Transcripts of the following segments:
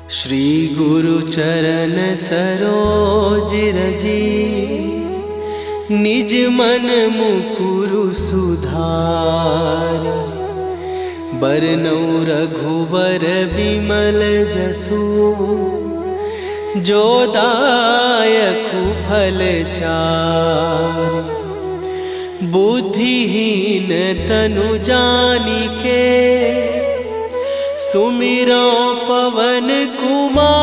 श्री गुरु चरण सरोज रजी, निज मन मुकुरु सुधार। बरनौ रघुबर बिमल जसु, जो दायकु फल चार। बुद्धिहीन तनु जानिके, सुमिरो पवन कुमार।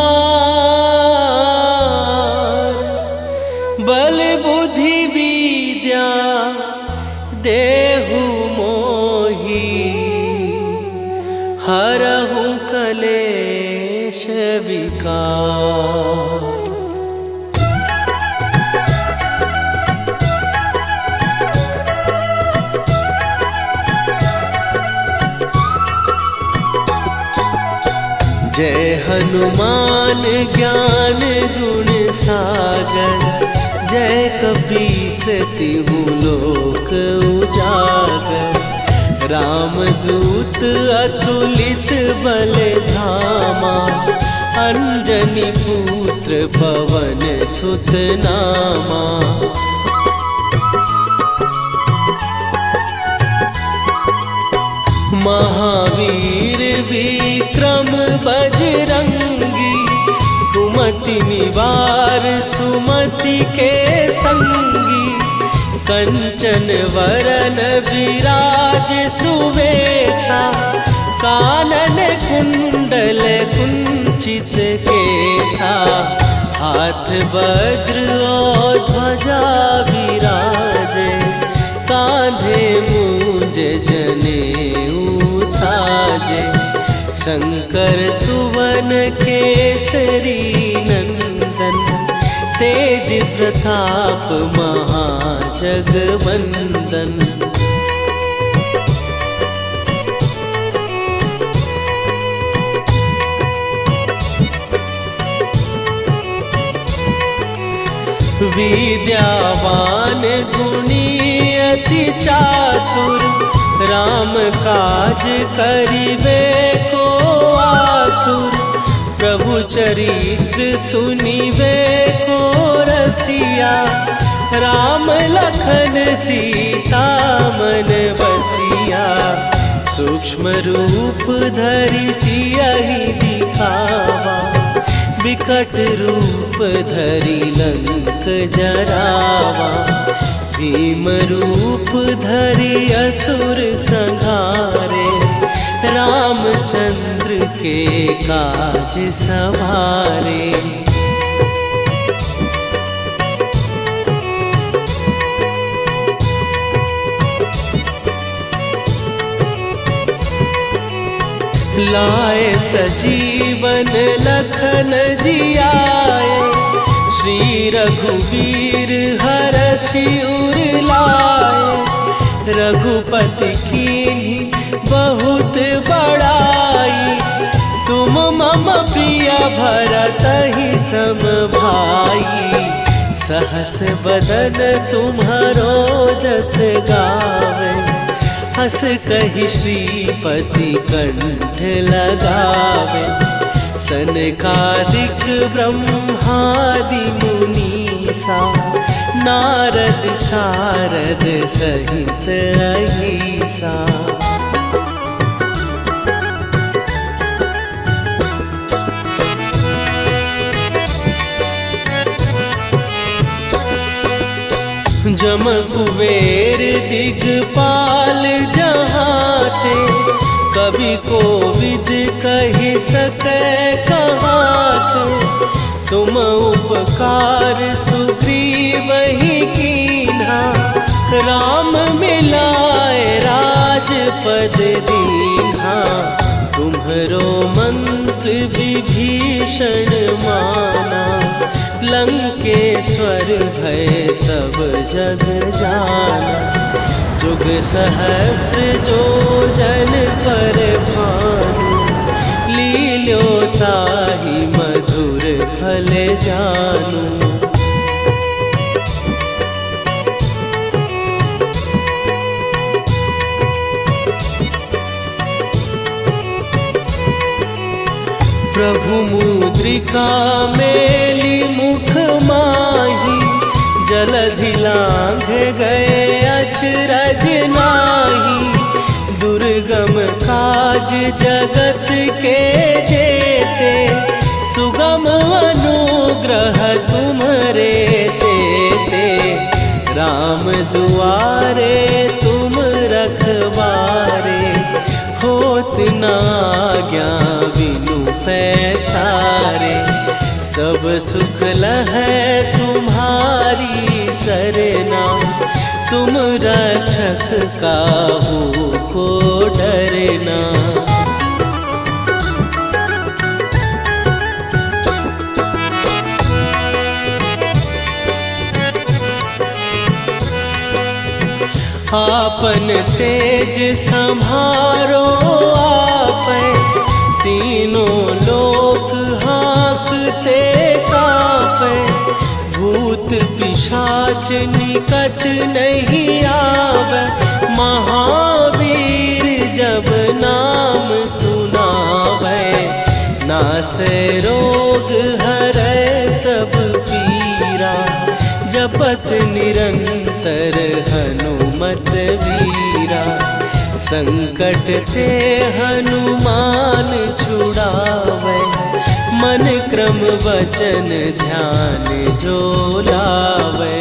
बल बुद्धि विद्या देहु मोहि, हरहु कलेश विकार। जय हनुमान ज्ञान गुण सागर, जय कपीस तिहु लोक उजागर। रामदूत अतुलित बल धामा, अंजनी पुत्र पवन सुत नामा। महावीर विक्रम बजरंगी, कुमति निवार सुमति के संगी। कंचन वरन विराज सुवेशा, कानन कुंडल कुंचित केसा। हाथ वज्र और ध्वजा विराजे, कांधे मूंज जनेऊ साजे। शंकर सुवन केसरी नंदन, तेज प्रताप महाजगवंदन। विद्यावान गुणी अति चातुर, राम काज करिबे को आतुर। प्रभु चरित्र सुनिबे को रसिया, राम लखन सीता मन बसिया। सूक्ष्म रूप धरि सियहि दिखावा, विकट रूप धरि लंक जरावा। भीम रूप धरि असुर संहारे, रामचंद्र के काज सवारे। लाए सजीवन लखन जियाए, श्री रघुवीर हरषि उर लाए। रघुपति कीन्ही बहुत बड़ाई, तुम मम प्रिय भरतहि सम भाई। सहस बदन तुम्हारो जस गावे, हस कहि श्रीपति कंठ लगावे। सनकादिक ब्रह्मादि मुनीसा, नारद सारद सहित अहिसा। जम कुबेर दिगपाल जहाते, कवि कोविद कहि सकै कहाते। तुम उपकार सुग्रीवहि कीन्हा, राम मिलाए राजपद दीन्हा। तुम्हरो मंत्र विभीषण माना, लंकेश्वर भय सब जग जाना। जुग सहस्त्र जो जन पर भानु, लील्यो ताहि मधुर फल जानू। प्रभु मुद्रिका मेली मुख माही, जलधि लांघ गए अचरज नाही। दुर्गम काज जगत के जेते, सुगम अनुग्रह तुम्हरे तेते। राम दुआरे तुम रखवारे, होत न आज्ञा बिनु पैसारे। सब सुख लहै तुम्हारी सरना, तुम रक्षक काहू को डरना। आपन तेज संभारो आपै, तीनों लोक हाँकते कांपै। भूत पिशाच निकट नहीं आवे, महावीर जब नाम सुनावे। नासै रोग हरै सब पीरा, जपत निरंतर हनुमत वीरा। संकट ते हनुमान छुड़ावे, मन क्रम वचन ध्यान जो लावे।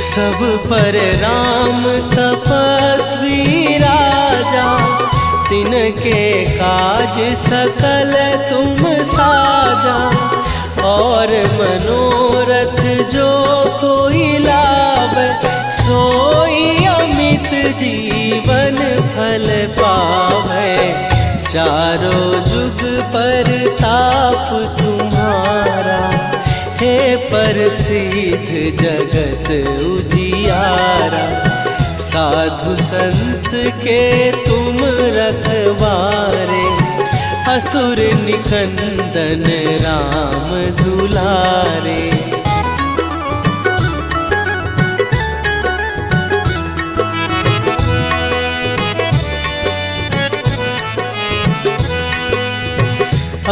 सब पर राम तपस्वी राजा, तिनके काज सकल तुम साजा। और मनोरथ जो कोई लावे, सोई अमित जीवन फल पावे। चारों जुग पर ताप तुम्हारा, हे प्रसिद्ध जगत उजियारा। साधु संत के तुम रखवारे, असुर निकंदन राम दुलारे।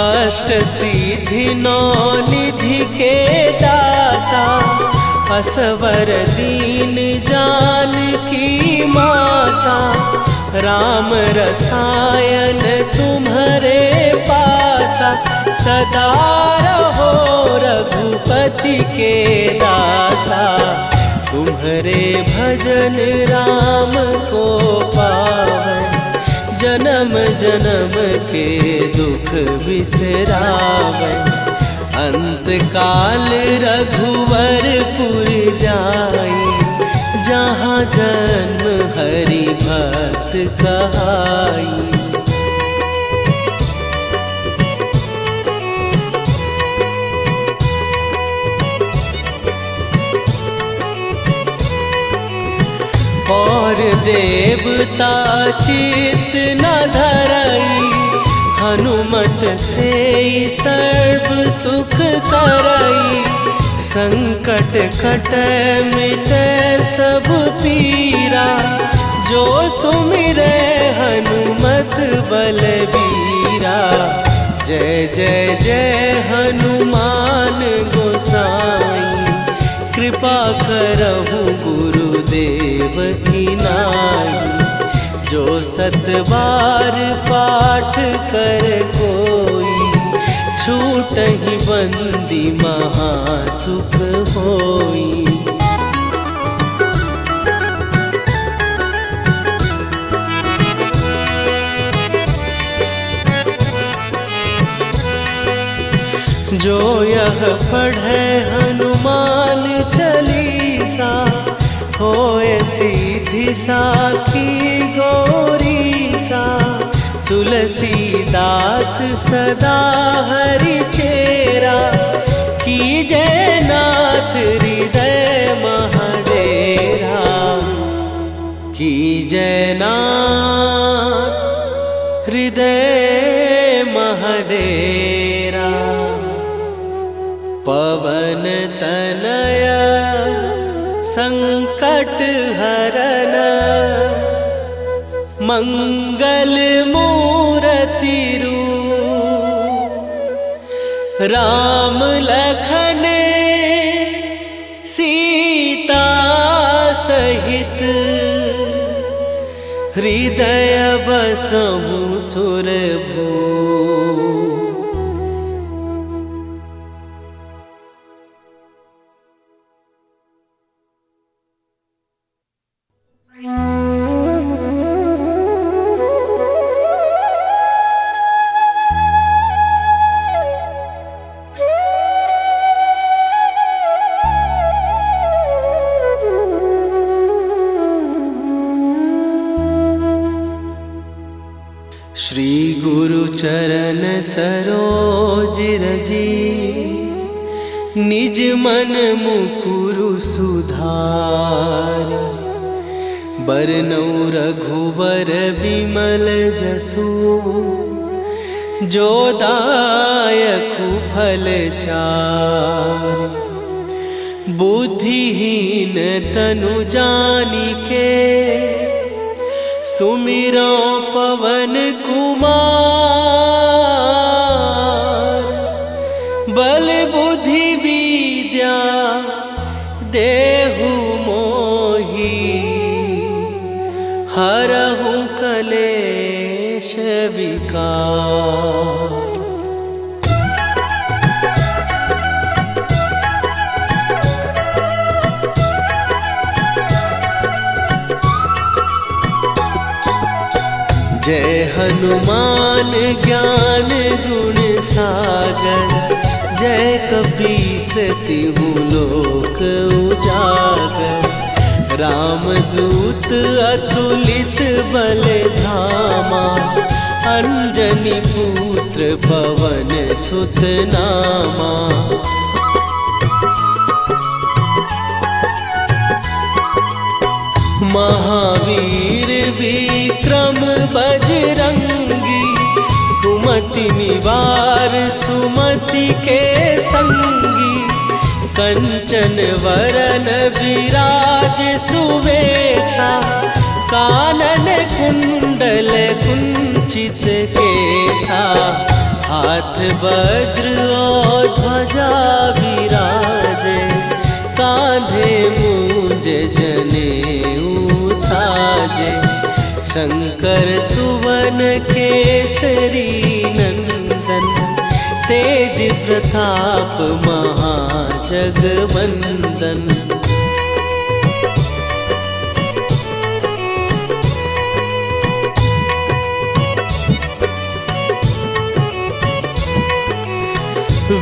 अष्ट सिद्धि नौ निधि के दाता, असवर दीन जानकी माता। राम रसायन तुम्हारे पासा, सदा रहो रघुपति के दासा। तुम्हारे भजन राम को पावै, जन्म जन्म के दुख बिसरावै। अंत काल रघुवरपुर जाई, जहाँ जन्म हरि भक्त कहाई। और देवता चित न धरई, हनुमत से सर्व सुख करई। संकट कटै मिटै सब पीरा, जो सुमिरै हनुमत बलबीरा। जय जय जय हनुमान गोसाई, कृपा करहु गुरुदेव की नाई। जो सत बार पाठ कर कोई, छूटहि बंदी महासुख होई। जो यह पढ़े हनुमान चालीसा, होए सीधी साखी गौरीसा। तुलसीदास सदा हरि चेरा, कीजय नाथ हृदय महडेरा। कीजय नाथ हृदय महडेरा। पवन तनय शरण मंगल मूर्ति रूप राम लखन सीता सहित हृदय बसहु सुरभू। श्री गुरु चरण सरोज रजी निज मन मुकुरु सुधार। बरनौ रघुबर बिमल जसु जो दायकु फल चार। बुद्धिहीन तनु जानिके सुमिरो पवन कुमार। बल बुद्धि विद्या देहु मोहि हरहु कलेश विकार। जय हनुमान ज्ञान गुण सागर। जय कपीस तिहु लोक उजागर। रामदूत अतुलित बल धामा। अंजनी पुत्र पवन सुत नामा। महावीर विक्रम बजरंगी। कुमति निवार सुमति के संगी। कंचन वरन विराज सुवेशा। कानन कुंडल कुंचित केसा। हाथ वज्र और ध्वजा विराजे। कांधे मूंज जनेऊ साजे। शंकर सुवन केसरी नंदन। तेज प्रताप महाजगवंदन।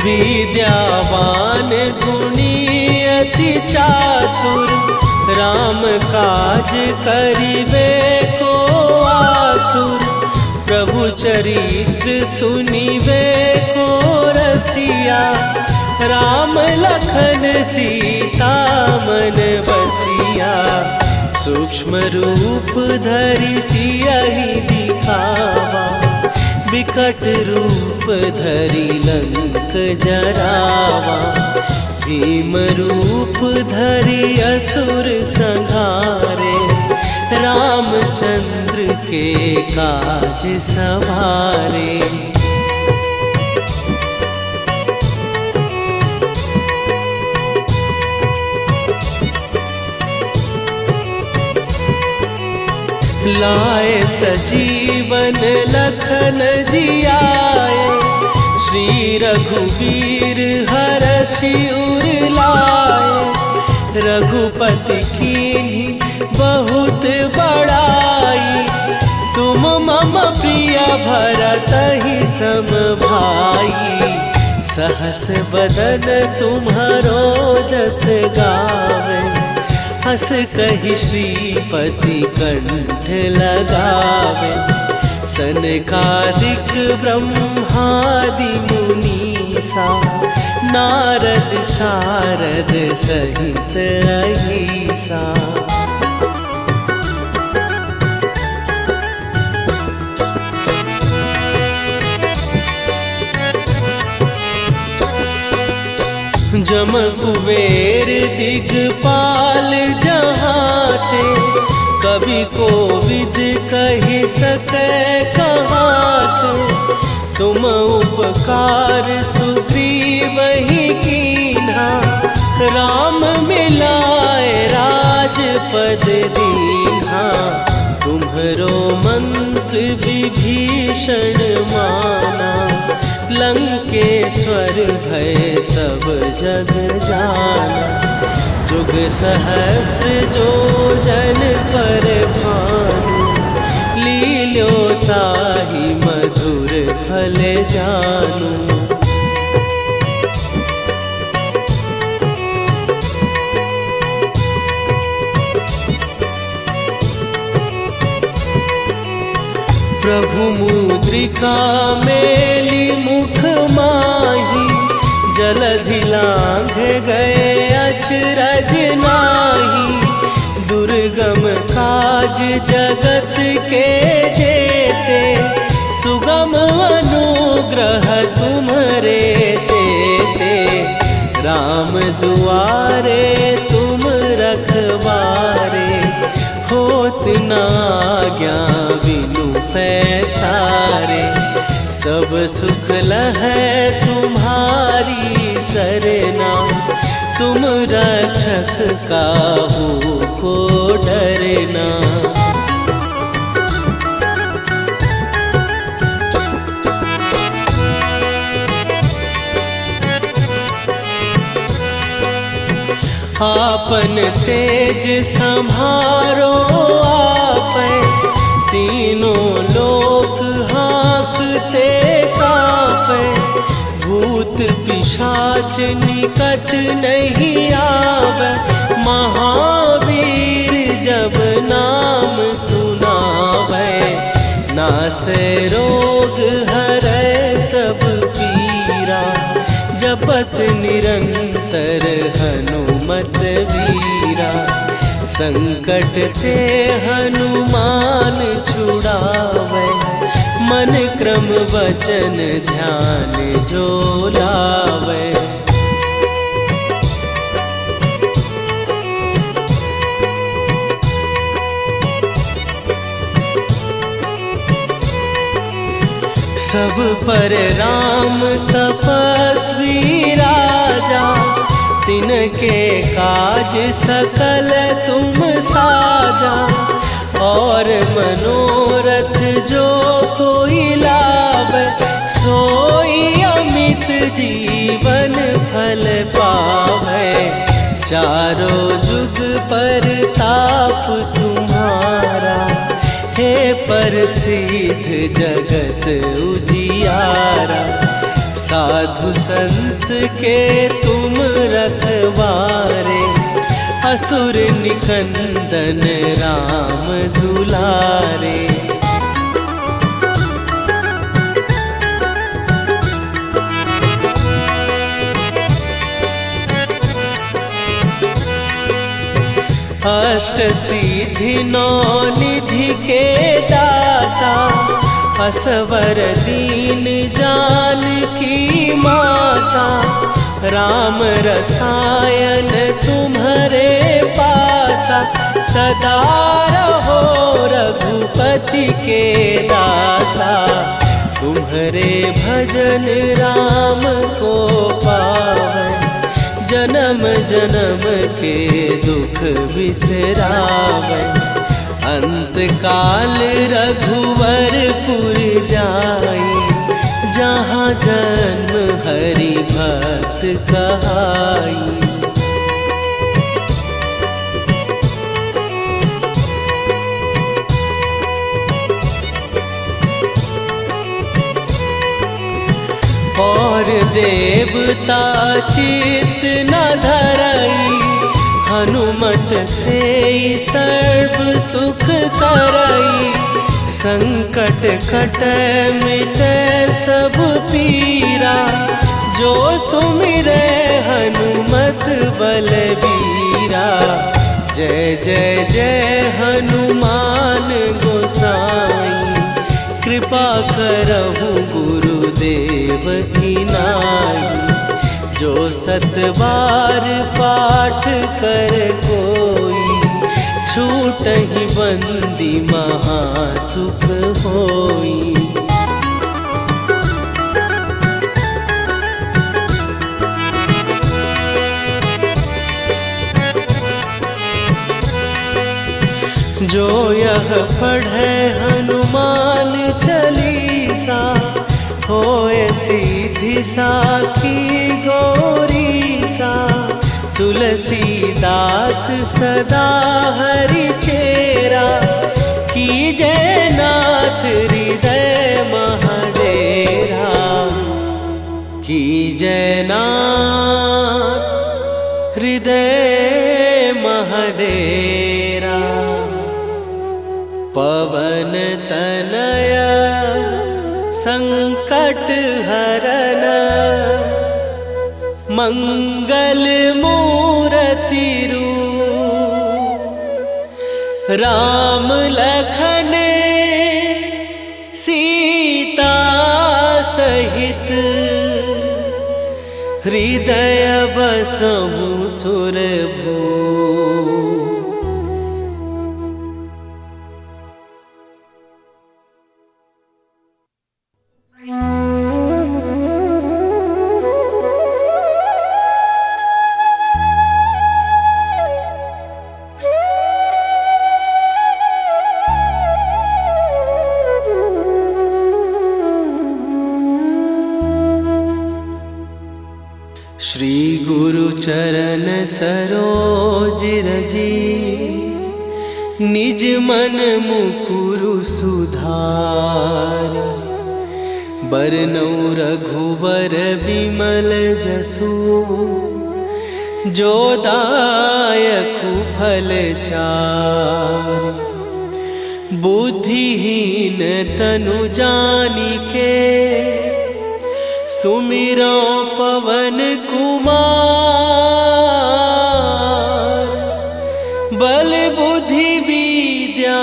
विद्यावान गुणी अति चातुर। राम काज करिबे को आतुर। प्रभु चरित्र सुनिबे को रसिया। राम लखन सीता मन बसिया। सूक्ष्म रूप धरि सियहि दिखावा। विकट रूप धरि लंक जरावा। भीम रूप धरि असुर संहारे। रामचंद्र के काज सवारे। लाए सजीवन लखन जियाए। श्री रघुवीर हरषि उर लाए। रघुपति कीन्ही बहुत बड़ाई। तुम मम प्रिय भरतहि सम भाई। सहस बदन तुम्हारो जस गावे। हस कहि श्रीपति कंठ लगावे। सनकादिक ब्रह्मादि मुनीसा। नारद सारद सहित अहिसा। जम कुबेर दिगपाल जहाते, कवि कोविद कहि सकै कहाते। तुम उपकार सुग्रीव ही कीन्हा, राम मिलाए राजपद दीन्हा। तुम्हरो मंत्र विभीषण माना, लंकेश्वर भय सब जग जाना। जुग सहस्त्र जो जन पर भानु, लील्यो ताहि मधुर फल जानू। प्रभु मुद्रिका मेली मुख माही, जलधि लांघ गए अचरज नाही। दुर्गम काज जगत के जेते, सुगम अनुग्रह तुम्हरे तेते। राम दुआरे तुम रखवारे, होत न आज्ञा बिनु पैसारे। सब सुख लहै तुम्हारी सरना, तुम रक्षक काहू को डरना। आपन तेज सम्हारो आपै, तीनों लोक हाँकते कांपै। भूत पिशाच निकट नहीं आवे, महावीर जब नाम सुनावे। नासै रोग हरै सब पीरा, जपत निरंतर हनुमत वीरा। संकट ते हनुमान छुड़ावे, मन क्रम वचन ध्यान जो लावे। सब पर राम तपस्वी राजा, तिनके काज सकल तुम साजा। और मनोरथ जो कोई लावे, सोई अमित जीवन फल पावे। चारों जुग पर ताप तुम्हारा, हे प्रसिद्ध जगत उजियारा। साधु संत के तुम रखवारे, असुर निकंदन राम दुलारे। अष्ट सिद्धि नौ निधि के दाता, असवर दीन जानकी माता। राम रसायन तुम्हारे पासा, सदा रहो रघुपति के दासा। तुम्हारे भजन राम को पावै, जन्म जन्म के दुख बिसरावै। अंत काल रघुवरपुर जाई, जहाँ जन्म हरि भक्त कहाई। और देवता चित न धरई, हनुमत से सर्व सुख करई। संकट कटै मिटै सब पीरा, जो सुमिरै हनुमत बलबीरा। जय जय जय हनुमान गोसाई, कृपा करहु गुरुदेव की नाई। जो सतबार पाठ कर कोई, छूटहि बंदी महासुख होई। जो यह पढ़े हनुमान चालीसा, होए सीधी साखी गौरीसा। तुलसीदास सदा हरि चेरा, कीजय नाथ हृदय महडेरा। कीजय नाथ हृदय महडेरा। पवन तनया संकट हरन, मंगल मूर्ति रूप। राम लखन सीता सहित, हृदय बसहु सुरभूप। श्री गुरु चरण सरोज रजी, निज मन मुकुरु सुधार। बरनउँ रघुबर बिमल जसु, जो दायकु फल चारि। बुद्धिहीन तनु जानिके, सुमिरो पवन कुमार। बल बुद्धि विद्या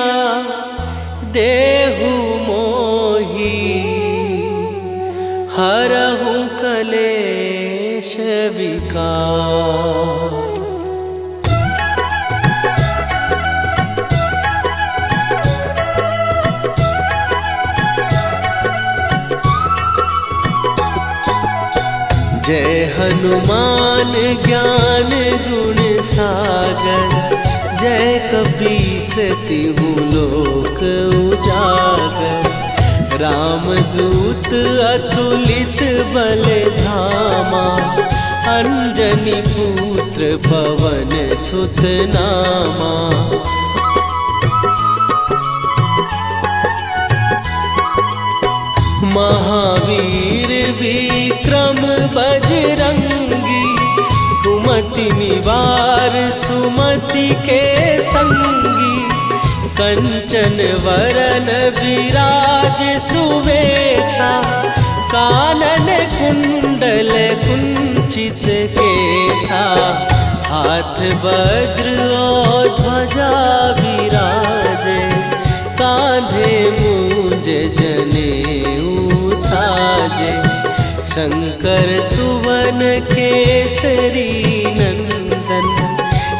देहु मोहि, हरहु कलेश विकार। जय हनुमान ज्ञान गुण सागर, जय कपीस तिहु लोक उजागर। रामदूत अतुलित बल धामा, अंजनी पुत्र पवन सुत नामा। महावीर विक्रम बजरंगी, कुमति निवार सुमति के संगी। कंचन वरन विराज सुवेशा, कानन कुंडल कुंचित केसा। हाथ वज्र और ध्वजा विराजे, कांधे मूंज जनेऊ साजे। शंकर सुवन केसरी नंदन,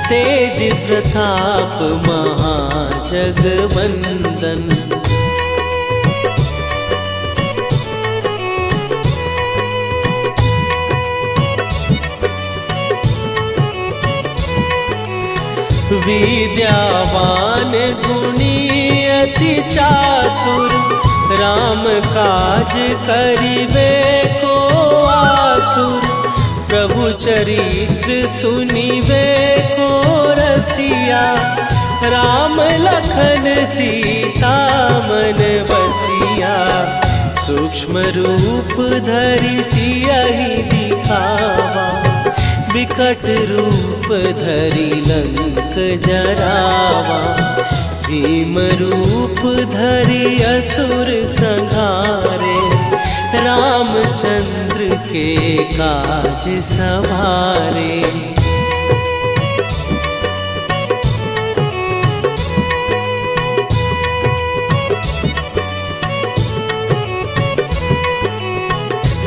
तेज प्रताप महाजगवंदन। विद्यावान गुणी अति चातुर, राम काज करिबे को आतुर। प्रभु चरित्र सुनिबे को रसिया, राम लखन सीता मन बसिया। सूक्ष्म रूप धरि सियहि दिखावा, विकट रूप धरि लंक जरावा। भीम रूप धरि असुर संहारे, रामचंद्र के काज सवारे।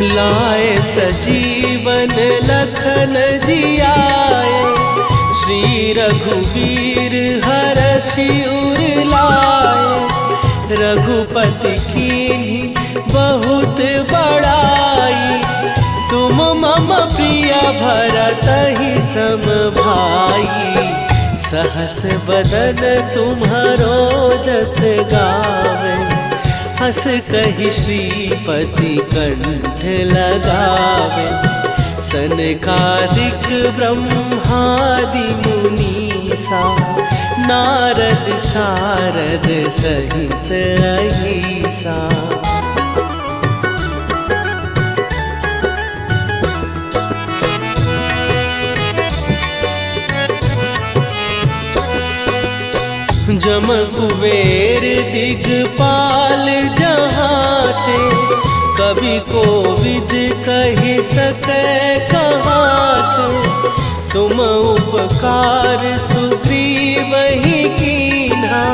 लाए सजीवन लखन जियाए, श्री रघुवीर हरषि उर लाए। रघुपति कीन्ही बहुत बड़ाई, तुम मम प्रिय भरतहि सम भाई। सहस बदन तुम्हारो जस गावे, हस कहि श्रीपति कंठ लगावे। सनकादिक ब्रह्मादि मुनीसा, नारद सारद सहित अहिसा। जम कुबेर दिगपाल जहाते, कवि कोविद कहि सकै कहाते। तुम उपकार सुग्रीवहि कीन्हा,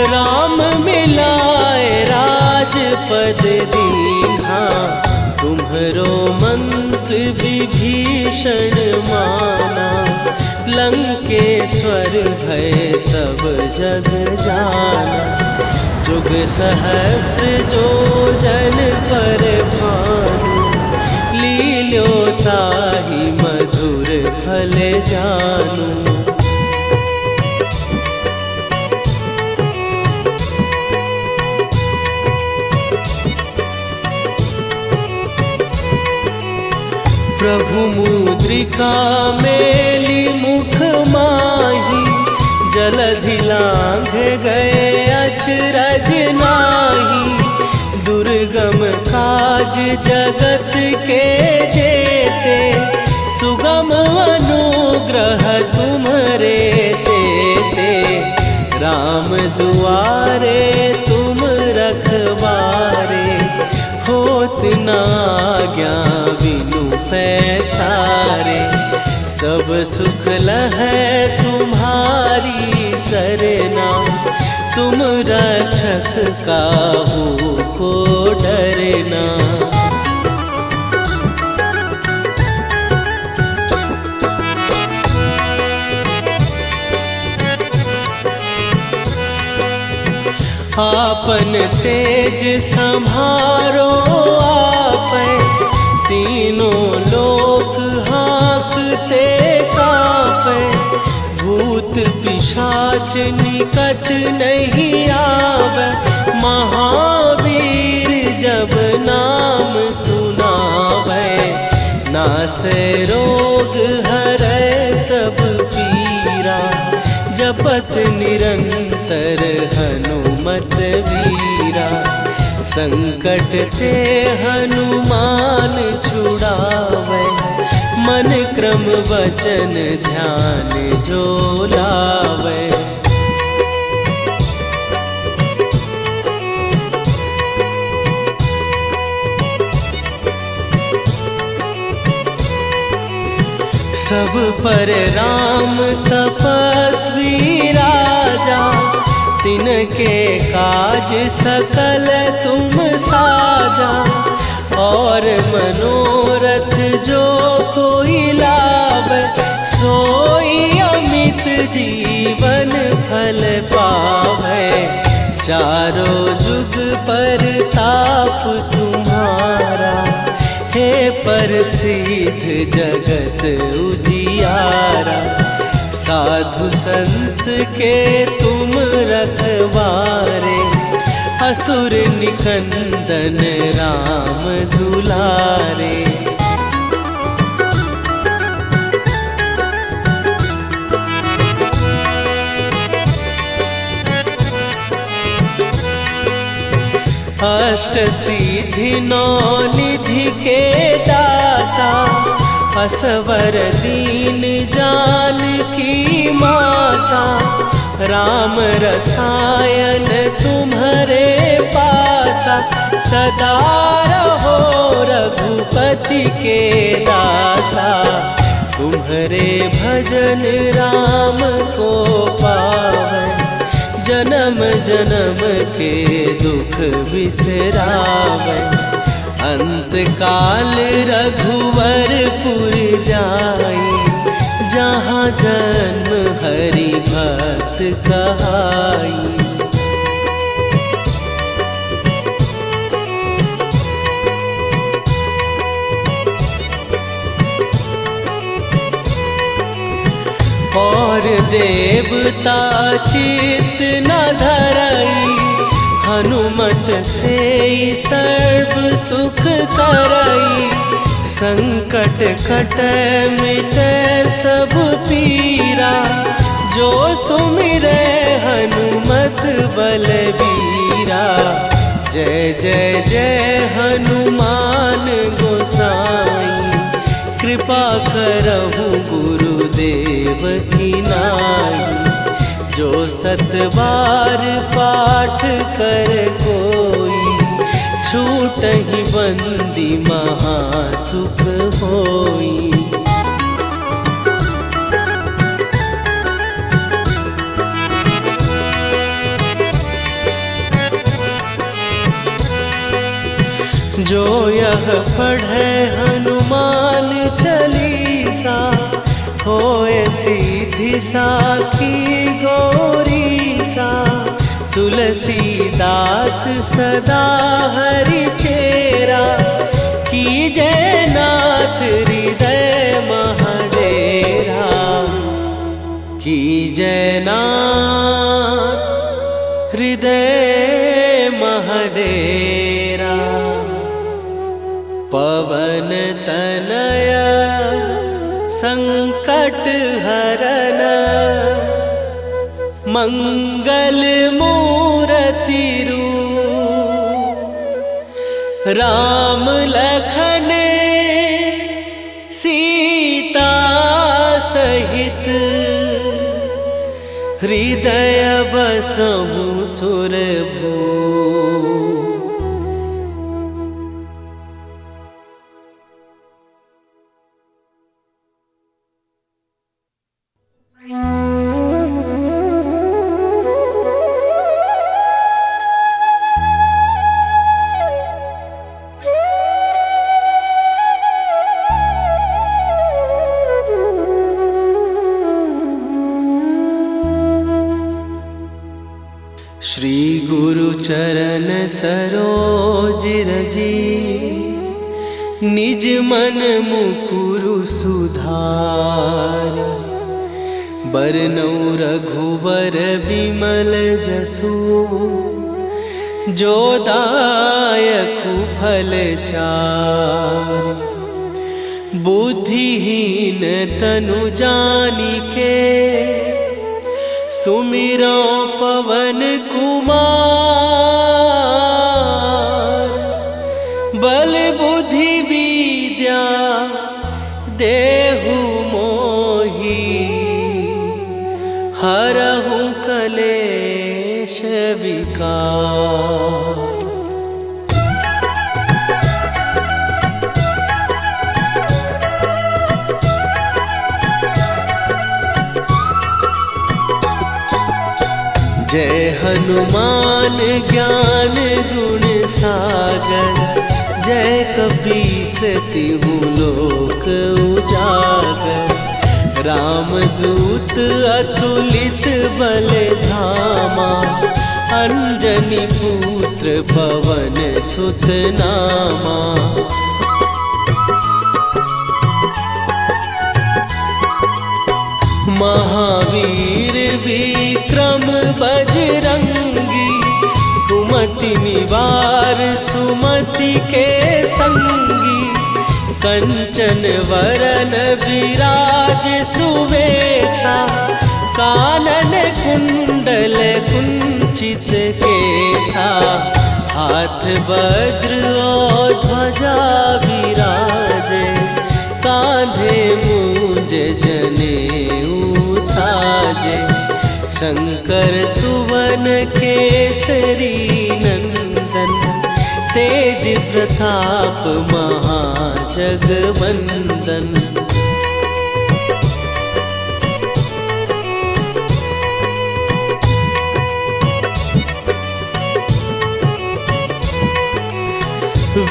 राम मिलाए राजपद दीन्हा। तुम्हरो मंत्र विभीषण माना, लंकेश्वर भय सब जग जाना। जुग सहस्त्र जो जन पर भानु, लील्यो ताहि मधुर फल जानू। प्रभु मुद्रिका मेली मुख माही, जलधि लांघ गए अचरज नाही। दुर्गम काज जगत के जेते, सुगम अनुग्रह तुम्हरे तेते। राम दुआरे तुम रखवारे, होत न आज्ञा बिनु पैसारे। सब सुख लहै तुम्हारी सरना, तुम रक्षक काहू को डरना। आपन तेज सम्हारो आपै, तीनों लोक हाँकते कांपै। भूत पिशाच निकट नहीं आवे, महावीर जब नाम सुनावे। नासै रोग हरै सब पीरा, जपत निरंतर हनुमत वीरा। संकट ते हनुमान छुड़ावे, मन क्रम वचन ध्यान जो लावे। सब पर राम तपस्वी राजा, तिनके काज सकल तुम साजा। और मनोरथ जो कोई लावे, सोई अमित जीवन फल पावे। चारों जुग पर ताप तुम्हारा, हे प्रसिद्ध जगत उजियारा। साधु संत के तुम रखवारे, असुर निकंदन राम दुलारे। अष्ट सिद्धि नौ निधि के दाता, असवर दीन जानकी माता। राम रसायन तुम्हारे पासा, सदा रहो रघुपति के दासा। तुम्हारे भजन राम को पावे, जन्म जन्म के दुख बिसरावे। अंत काल रघुवरपुर जाई, जहाँ जन्म हरि भक्त कहाई। और देवता चित न धरई, हनुमत से सर्व सुख करई। संकट कट मिटे सब पीरा, जो सुमिरे हनुमत बलबीरा। जय जय जय हनुमान गोसाई, कृपा करहु गुरुदेव की नाई। जो सत बार पाठ कर कोई, छूटहि बंदी महासुख होई। जो यह पढ़े हनुमान चालीसा, होए सीधी साखी गौरीसा। तुलसीदास सदा हरि चेरा, कीजय नाथ हृदय महडेरा। कीजय नाथ हृदय महडेरा। पवन तनया संकट हरन, मंगल मूर्ति रूप। राम लखन सीता सहित, हृदय बसहु सुरभूप। श्री गुरु चरण सरोज रजी, निज मन मुकुरु सुधार। बरनउँ रघुवर बिमल जसु, जो दायकु फल चारि। बुद्धिहीन तनु जानिके, सुमिरो पवन कुमार। बल बुद्धि विद्या देहु मोहि, हरहु कलेश विकार। जय हनुमान ज्ञान गुण सागर, जय कपीस तिहु लोक उजागर। रामदूत अतुलित बल धामा, अंजनी पुत्र पवन सुत नामा। महावीर विक्रम बजरंगी, कुमति निवार सुमति के संगी। कंचन वरन विराज सुवेशा, कानन कुंडल कुंचित केसा। हाथ वज्र और ध्वजा विराजे, कांधे मूंज जनेऊ साजे। शंकर सुवन केसरी नंदन, तेज प्रताप महाजगवंदन।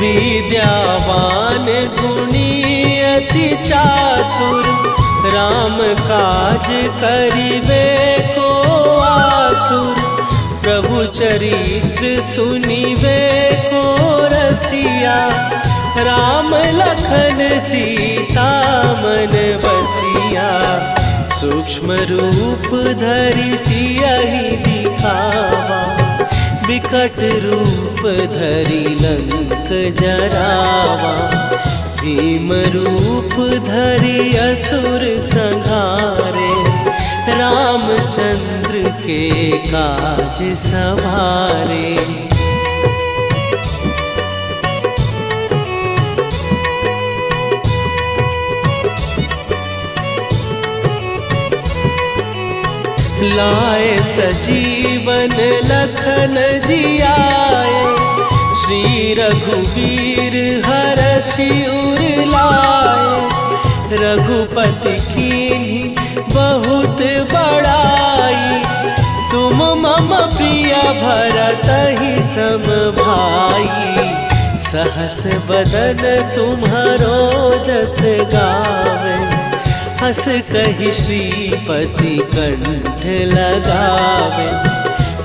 विद्यावान गुणी अति चातुर, राम काज करिबे को आतुर। प्रभु चरित्र सुनिबे को रसिया, राम लखन सीता मन बसिया। सूक्ष्म रूप धरि सियहि दिखावा, विकट रूप धरि लंक जरावा। भीम रूप धरि असुर संहारे, रामचंद्र के काज सवारे। लाए सजीवन लखन जियाए, श्री रघुवीर हरषि उर लाए। रघुपति कीन्ही बहुत बड़ाई, तुम मम प्रिय भरतहि सम भाई। सहस बदन तुम्हारो जस गावे, हस कहि श्रीपति कंठ लगावे।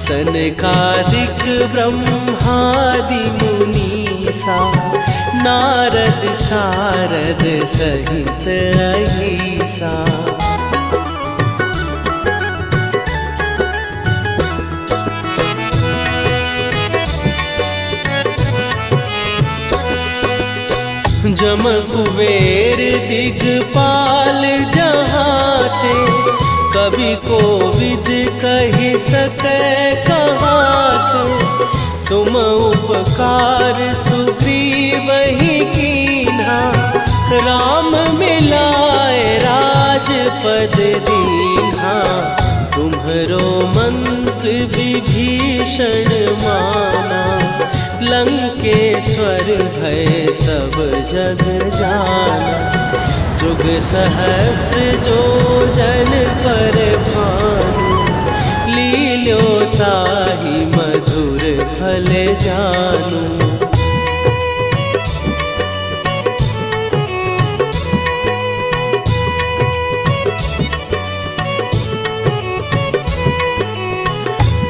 सनकादिक ब्रह्मादि मुनीसा, नारद सारद सहित अहिसा। जम कुबेर दिगपाल जहाते, कवि कोविद कहि सकै कहाते। तुम उपकार सुग्रीवहि कीन्हा, राम मिलाए राजपद दीन्हा। तुम्हरो मंत्र विभीषण माना, लंकेश्वर भय सब जग जाना। जुग सहस्त्र जो जन पर भानु, लील्यो ताहि मधुर फल जानू।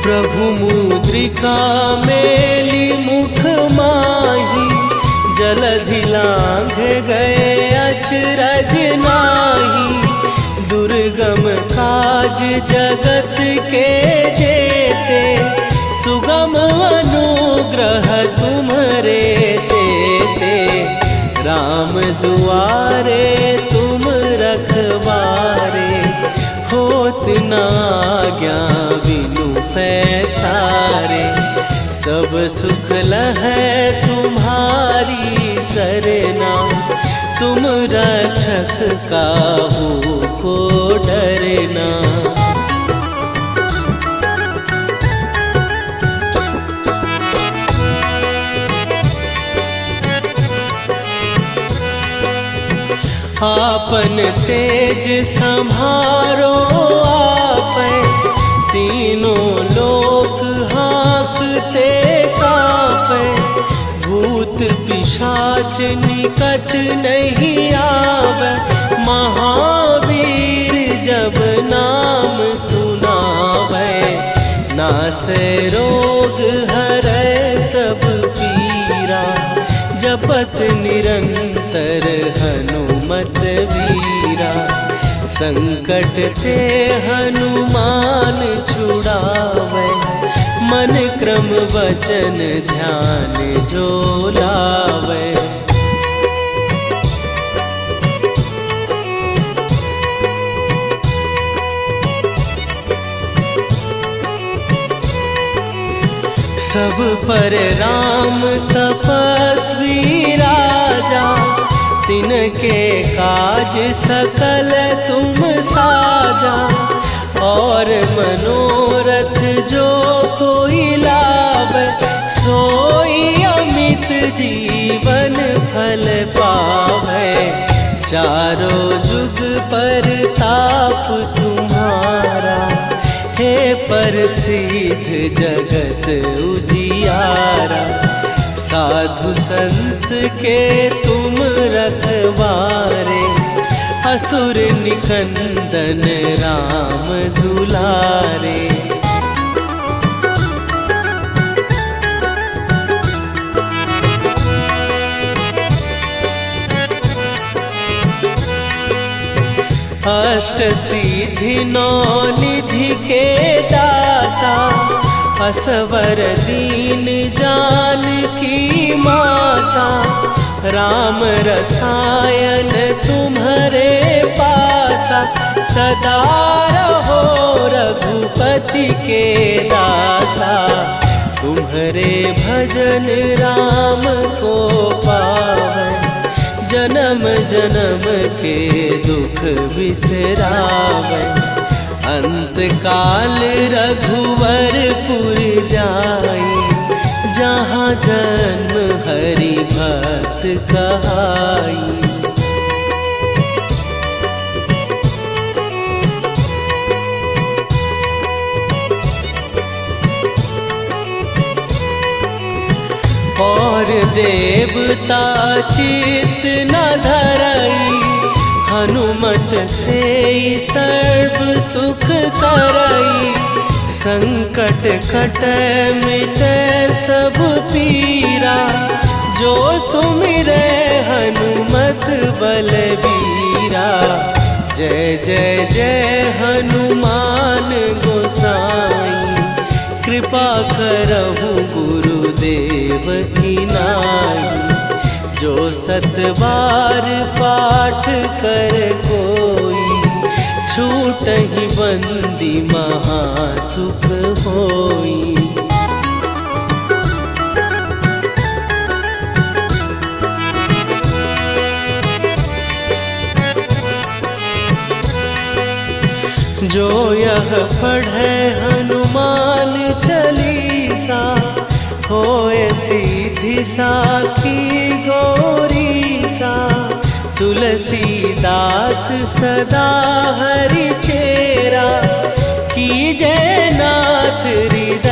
प्रभु मुद्रिका मेली मुख माही, जलधि लांघ गए अचरज नाही। दुर्गम काज जगत के जेते, सुगम अनुग्रह तुम्हरे तेते। राम दुआरे तुम रखवारे, होत न आज्ञा बिनु पैसारे। सब सुख लहै तुम्हारी सरना, तुम रक्षक काहू को डरना। आपन तेज संभारो आपै, तीनों लोक हाँकते कांपै। भूत पिशाच निकट नहीं आवे, महावीर जब नाम सुनावे। नासै रोग हरै सब पीरा, जपत निरंतर हनुमत वीरा। संकट ते हनुमान छुड़ावे, मन क्रम वचन ध्यान जो लावे। सब पर राम तपस्वी राजा, तिनके काज सकल तुम साजा। और मनोरथ जो कोई लावे, सोई अमित जीवन फल पावे। चारों जुग पर ताप तुम्हारा, हे प्रसिद्ध जगत उजियारा। साधु संत के तुम रखवारे, असुर निकंदन राम दुलारे। अष्ट सिद्धि नौ निधि के दाता, असवर दीन जानकी माता। राम रसायन तुम्हारे पासा, सदा रहो रघुपति के दाता। तुम्हारे भजन राम को पावन, जन्म जन्म के दुख बिसरावे। अंत काल रघुवरपुर जाई, जहाँ जन्म हरि भक्त कहाई। और देवता चित न धरई, हनुमत से सर्व सुख करई। संकट कट मिट सब पीरा, जो सुमिरै हनुमत बलबीरा। जय जय जय हनुमान गोसाई, कृपा करहु गुरुदेव की नाई। जो सतबार पाठ कर कोई, छूटहि बंदी महासुख होई। जो यह पढ़े हनुमान चालीसा, होए सीधी साखी गौरीसा। तुलसीदास सदा हरि चेरा, कीजय नाथ हृदय